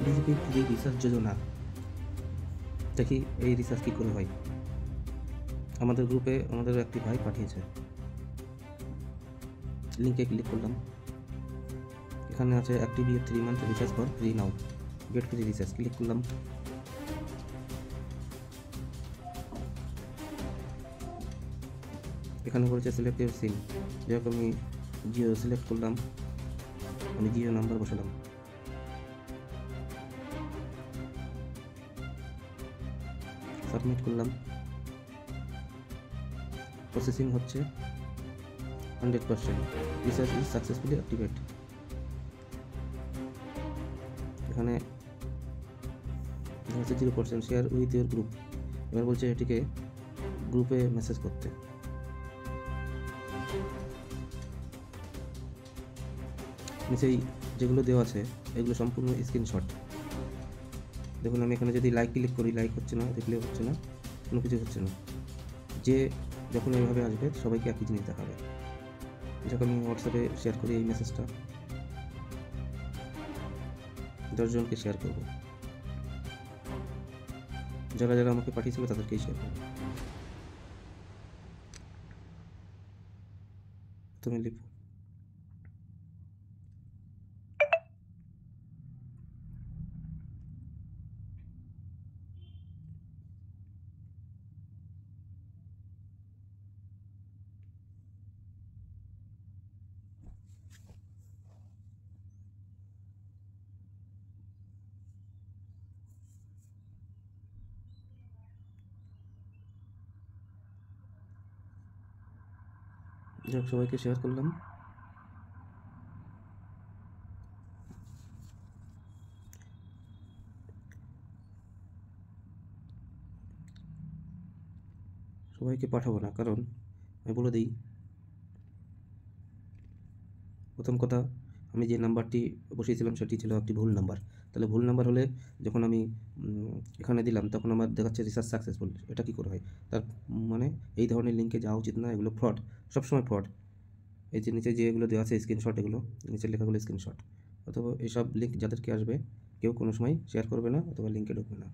BJP free research যোজনা, দেখি এই research কী করে হয়। আমাদের গ্রুপে আমাদের একটি ভাই পাঠিয়েছে, লিঙ্কে ক্লিক করলাম। এখানে আছে active 3 month research for free now, gate free research, click করলাম। এখানে বলেছে সিলেক্ট ইউর সিম, যাই হোক আমি জিও সিলেক্ট করলাম, আমি জিও নাম্বার বসালাম। সাবমিট করলাম, প্রসেসিং হচ্ছে 100%, রিসার্চ ইজ সাকসেসফুলি অ্যাক্টিভেট। এখানে হচ্ছে 0% শেয়ার উইথ ইউর গ্রুপ। এবার বলছে এটিকে গ্রুপে মেসেজ করতে। নিচেই যেগুলো দেওয়া আছে এগুলো সম্পূর্ণ স্ক্রিনশট। দেখুন আমি এখানে যদি লাইক ক্লিক করি, লাইক হচ্ছে না, দেখলে হচ্ছে না, কোনো কিছু হচ্ছে না। যে যখন এইভাবে আসবে সবাইকে একই জিনিস দেখাবে। যখন আমি হোয়াটসঅ্যাপে শেয়ার করি এই মেসেজটা, 10 জনকে শেয়ার করব, যারা যারা আমাকে পাঠিয়েছিল তাদেরকেই শেয়ার করব। তুমি লিখো যাক, সবাইকে শেয়ার করলাম। সবাইকে পাঠাবো না, কারণ আমি বলে দিই, প্রথম কথা, আমি যে নাম্বারটি বসিয়েছিলাম সেটি ছিল একটি ভুল নাম্বার। তাহলে ভুল নাম্বার হলে যখন আমি এখানে দিলাম তখন আমার দেখাচ্ছে রিসার্চ সাকসেসফুল। এটা কী করে হয়? তার মানে এই ধরনের লিঙ্কে যাওয়া উচিত না, এগুলো ফ্রড, সবসময় ফ্রড। এই যে নিচে যেগুলো দেওয়া আছে স্ক্রিনশট, এগুলো নিচের লেখাগুলো স্ক্রিনশট। অথবা এইসব লিঙ্ক যাদেরকে আসবে কেউ কোনো সময় শেয়ার করবে না অথবা লিঙ্কে ঢুকবে না।